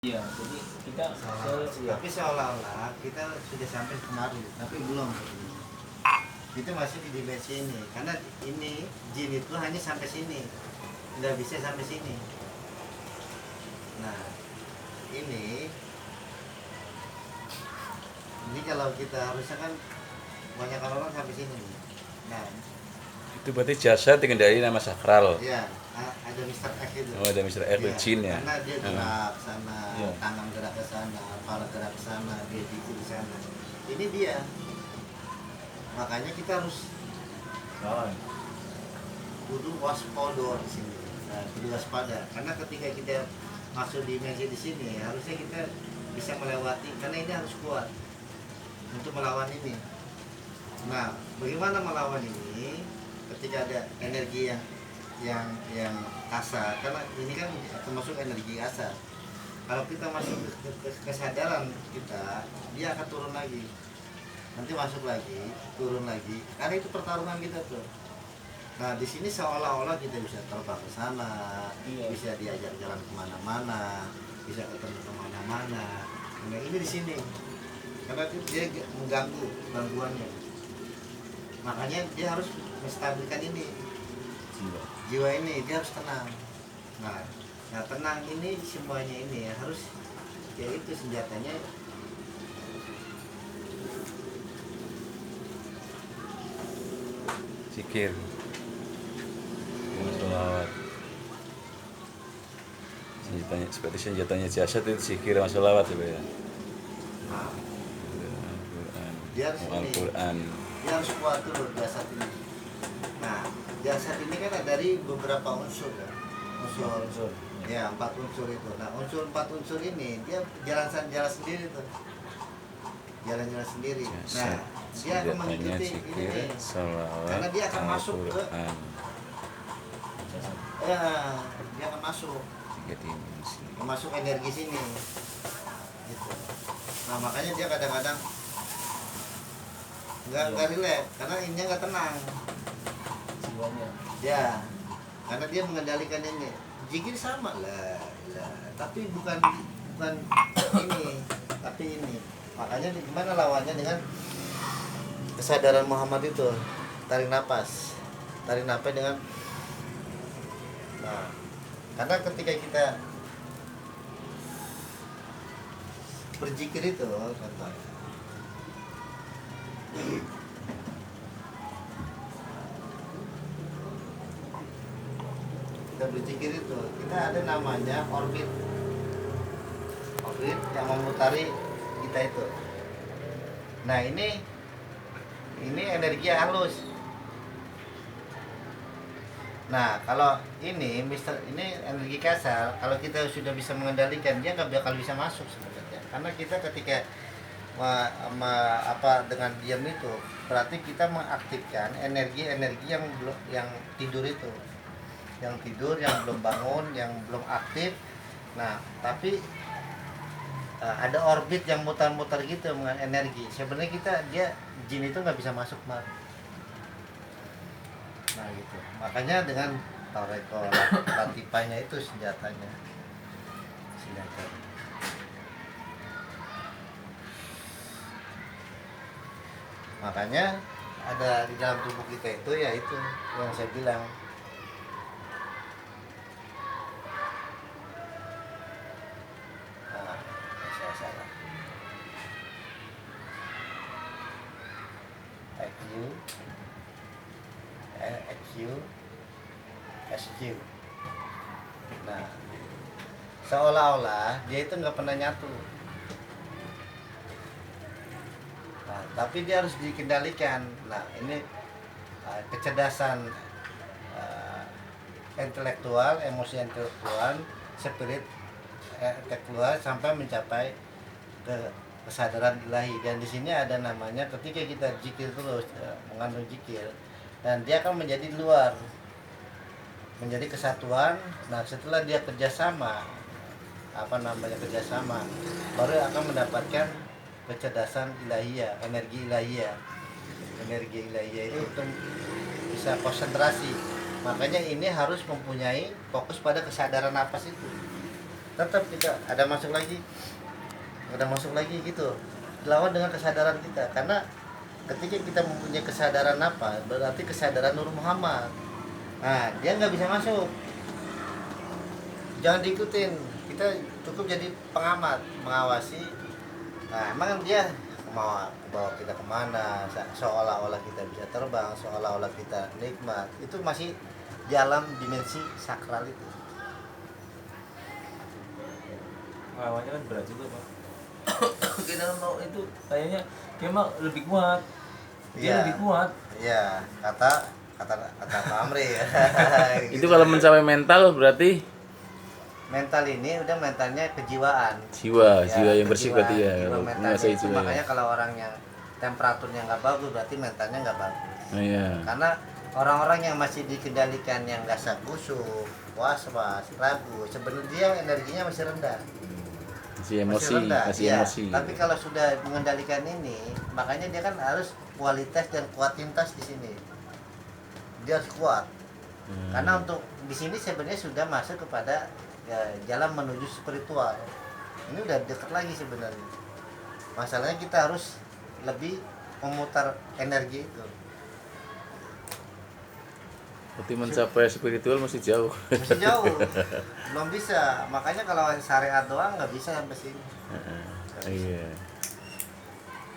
Iya, jadi kita tapi seolah-olah kita sudah sampai kemarin, tapi belum. Itu masih di dimensi ini, karena ini jin itu hanya sampai sini, nggak bisa sampai sini. Nah, ini kalau kita harusnya kan banyak orang sampai sini. Nah, Itu berarti jasa dikendali nama sakral. ya ada Mr. X itu. Oh, ada Mr. X Ya, jin ya. karena dia gerak ke sana, Ya. tangan gerak ke sana, kepala gerak ke sana, dia di sana. Ini dia. Makanya kita harus kudu waspada di sini. Nah, kudu waspada. Karena ketika kita masuk dimensi di sini, harusnya kita bisa melewati. Karena ini harus kuat untuk melawan ini. Nah, bagaimana melawan ini? Ketika ada energi yang kasar, karena ini kan termasuk energi kasar. Kalau kita masuk ke kesadaran kita, dia akan turun lagi. Nanti masuk lagi, turun lagi. Karena itu pertarungan kita tuh. Nah, di sini seolah-olah kita bisa terbang ke sana, bisa diajak jalan kemana-mana, bisa ketemu kemana-mana. Nah, ini di sini. Karena dia mengganggu gangguannya. Makanya dia harus menstabilkan ini. Jiwa ini dia harus tenang. Nah tenang ini semuanya ini ya harus ya itu senjatanya. Zikir. Sholawat. Senjatanya seperti senjatanya jasad itu zikir sama sholawat ya. Nah, Al-Quran. dia harus ini. Al-Quran. Dia harus kuat dulu jasad ini. Nah jasad ini kan ada dari beberapa unsur ya. Unsur. Ya 4 unsur itu. Nah 4 unsur ini dia jalan sendiri tuh. Jalan-jalan sendiri. Nah dia akan mengikuti ini nih. Karena dia akan masuk ke dia akan masuk energi sini gitu. Nah makanya dia kadang-kadang nggak relax karena ininya nggak tenang jiwanya. ya, karena dia mengendalikan ini. Zikir sama lah, tapi bukan ini, tapi ini. Makanya gimana lawannya dengan kesadaran Muhammad itu, tarik nafas dengan. Nah, karena ketika kita berzikir itu, contohnya, kita berzikir itu, kita ada namanya orbit yang memutari kita itu. Nah ini energi halus. Nah kalau ini energi kasar, kalau kita sudah bisa mengendalikan dia nggak bakal bisa masuk sebenarnya. Karena kita ketika dengan diam itu berarti kita mengaktifkan energi yang tidur itu, yang belum bangun, yang belum aktif. Nah tapi ada orbit yang mutar-mutar gitu dengan energi. Sebenarnya jin itu nggak bisa masuk kemari. Nah gitu. Makanya dengan toreko latifahnya itu senjatanya. Makanya ada di dalam tubuh kita itu ya itu yang saya bilang. Nah, saya salah. SQ. Nah, seolah-olah dia itu nggak pernah nyatu. Nah, tapi dia harus dikendalikan. Nah, ini kecerdasan intelektual, emosi intelektual, spirit intelektual sampai mencapai kesadaran ilahi. Dan di sini ada namanya ketika kita zikir terus, mengandung zikir, dan dia akan menjadi luar, menjadi kesatuan. Nah, setelah dia kerjasama, baru akan mendapatkan kecerdasan ilahiyah, energi ilahiyah itu untuk bisa konsentrasi. Makanya ini harus mempunyai fokus pada kesadaran nafas itu. tetap kita ada masuk lagi gitu. Lawan dengan kesadaran kita, karena ketika kita mempunyai kesadaran apa, berarti kesadaran Nur Muhammad. Nah, dia nggak bisa masuk, jangan diikutin, kita cukup jadi pengamat, mengawasi. Nah, emang dia mau bawa kita kemana, seolah-olah kita bisa terbang, seolah-olah kita nikmat, itu masih di alam dimensi sakral itu. Lawannya kan berat juga Pak. Kita mau itu kayaknya dia mah lebih kuat. Dia Iya. lebih kuat. Iya, kata Pak Amri. Itu kalau mencapai mental berarti mental ini udah mentalnya kejiwaan. jiwa, Ya, jiwa yang bersih kejiwaan, berarti ya. jiwa Kalau mentalnya menguasai itu, jiwa. makanya kalau orang yang temperaturnya nggak bagus berarti mentalnya nggak bagus. Oh, iya. Karena orang-orang yang masih dikendalikan yang gasak gusuk, was-was, ragu, sebenarnya dia energinya masih rendah. Masih emosi, masih iya. emosi. Tapi kalau sudah mengendalikan ini, makanya dia kan harus kualitas dan kuantitas di sini. Dia harus kuat. Karena untuk di sini sebenarnya sudah masuk kepada jalan menuju spiritual. Ini udah dekat lagi sebenarnya. Masalahnya kita harus lebih memutar energi itu. Berarti mencapai spiritual masih jauh. Masih jauh, belum bisa. Makanya kalau syariat doang nggak bisa sampai sini. Iya.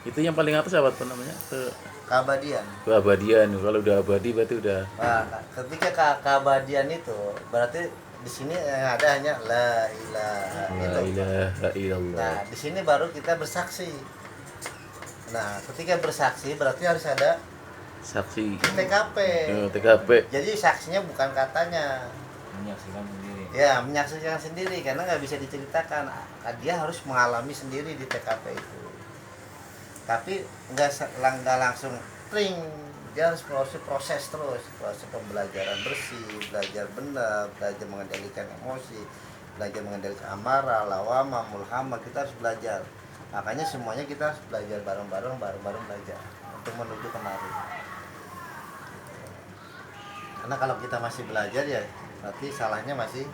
Itu yang paling atas apa tuh namanya? Keabadian. Keabadian. Kalau udah abadi berarti udah Nah, ketika keabadian itu berarti di sini yang ada hanya la ilaha la illallah. ilaha illallah. Nah, di sini baru kita bersaksi. Nah, ketika bersaksi berarti harus ada Saksi. TKP. TKP. Jadi saksinya bukan katanya. Menyaksikan sendiri. Ya, menyaksikan sendiri karena nggak bisa diceritakan. Dia harus mengalami sendiri di TKP itu. Tapi nggak langsung tring. Dia harus proses terus, proses pembelajaran bersih, belajar benar, belajar mengendalikan emosi, belajar mengendalikan amarah, lawama, mulhama. Kita harus belajar. Makanya semuanya kita harus belajar bareng-bareng belajar untuk menuju kemari. Karena kalau kita masih belajar ya berarti salahnya masih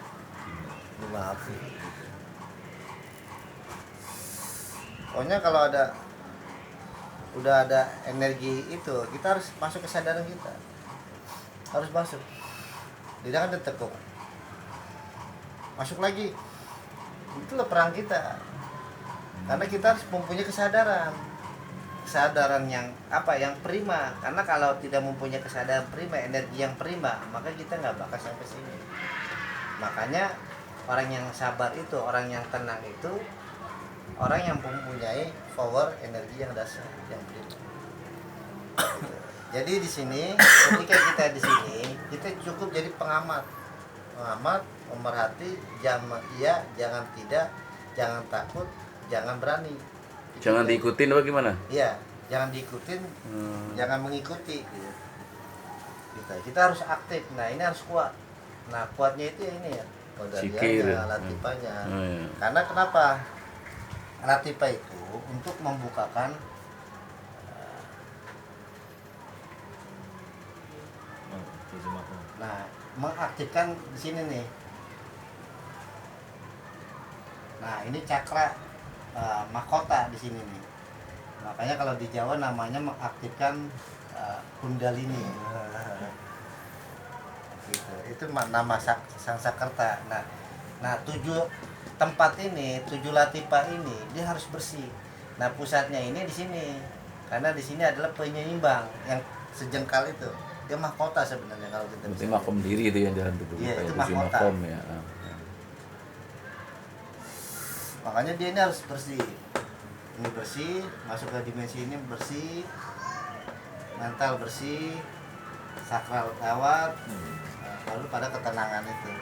dimaafin. Pokoknya kalau udah ada energi itu, kita harus masuk kesadaran kita. Harus masuk. Tidak kan ditekuk. Masuk lagi. Itulah perang kita. Karena kita harus mempunyai kesadaran yang apa, yang prima. Karena kalau tidak mempunyai kesadaran prima, energi yang prima, maka kita nggak bakal sampai sini. Makanya orang yang sabar itu, orang yang tenang itu, orang yang mempunyai power energi yang dasar, yang prima. Jadi di sini, ketika kita di sini, kita cukup jadi pengamat, pemerhati, jangan iya, jangan tidak, jangan takut, jangan berani. Jangan diikutin apa gimana? Iya, jangan diikutin, jangan mengikuti. Kita harus aktif. Nah, ini harus kuat. Nah, kuatnya itu ya ini ya, Zikir. kodarianya, latifahnya. Iya. Karena kenapa? Latifah itu untuk membukakan nah, mengaktifkan di sini nih. Nah, ini cakra mahkota di sini nih. Makanya kalau di Jawa namanya mengaktifkan Kundalini. Gitu. Itu nama Sangsakerta. Nah, 7 tempat ini, 7 latifah ini dia harus bersih. Nah, pusatnya ini di sini. Karena di sini adalah penyeimbang yang sejengkal itu. Dia mahkota sebenarnya kalau kita Berarti bisa. makom diri itu yang dalam tubuh Iya, kita, itu tujuh mahkota. makom ya. Makanya dia ini harus bersih. Ini bersih, masuk ke dimensi ini bersih, mental bersih, sakral lewat, lalu pada ketenangan itu.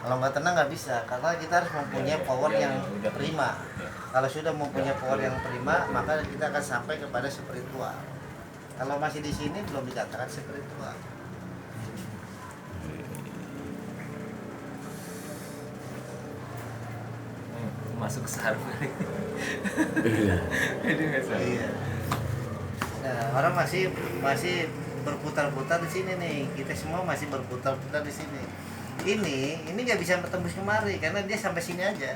Kalau nggak tenang nggak bisa, karena kita harus mempunyai power yang prima. Kalau sudah mempunyai power yang prima, maka kita akan sampai kepada spiritual. Kalau masih di sini belum dikatakan spiritual. Masuk sarung. Iya. Ini nggak salah. Iya. Nah, orang masih berputar-putar di sini nih. Kita semua masih berputar-putar di sini. ini nggak bisa tembus kemari karena dia sampai sini aja.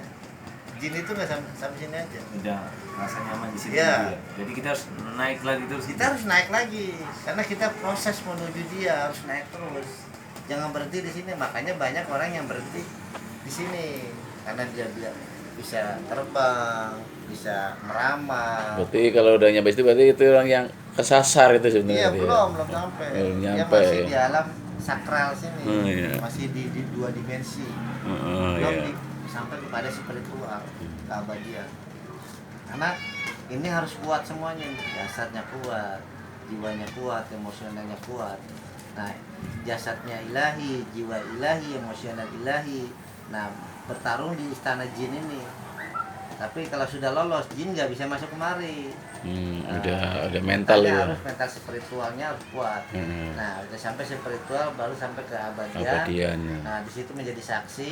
Jin itu nggak sampai sini aja. Udah rasa nyaman di sini. Iya. Jadi kita harus naik lagi terus. Kita harus naik lagi karena kita proses menuju dia harus naik terus. Jangan berhenti di sini. Makanya banyak orang yang berhenti di sini karena dia bisa terbang, bisa meramal. Berarti kalau udah nyampe situ berarti itu orang yang kesasar itu Iya, sebenarnya. dia. belum sampai. Belum Dia nyampe, masih ya. di alam sakral sini. Iya. Masih di 2 dimensi. Oh, Belum iya. sampai kepada spiritual, keabadian. Karena ini harus kuat semuanya, jasadnya kuat, jiwanya kuat, emosionalnya kuat. Nah, jasadnya ilahi, jiwa ilahi, emosional ilahi. Nah, bertarung di istana jin ini. Tapi kalau sudah lolos, jin nggak bisa masuk kemari. Udah mental Makanya ya. harus mental spiritualnya harus kuat. Nah, udah sampai spiritual baru sampai ke abadian. Abadiannya. Nah, di situ menjadi saksi.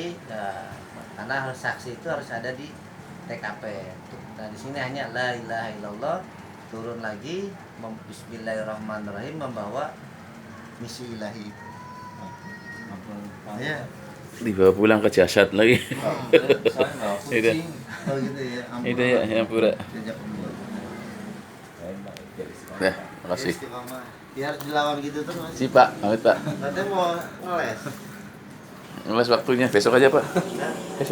Karena harus saksi itu harus ada di TKP. Nah, di sini hanya la ilaha illallah, turun lagi bismillahirrahmanirrahim membawa misi ilahi. Iya. Dibawa pulang ke jasad lagi. Soalnya nggak Iya. kucing. Oh gitu ya. Itu ya yang pura. Sejak pembuat. Ya, makasih. Istiqomah. Ya harus dilawan gitu terus. Si Pak, pamit Pak. Katanya mau ngeles. Ngeles waktunya besok aja Pak.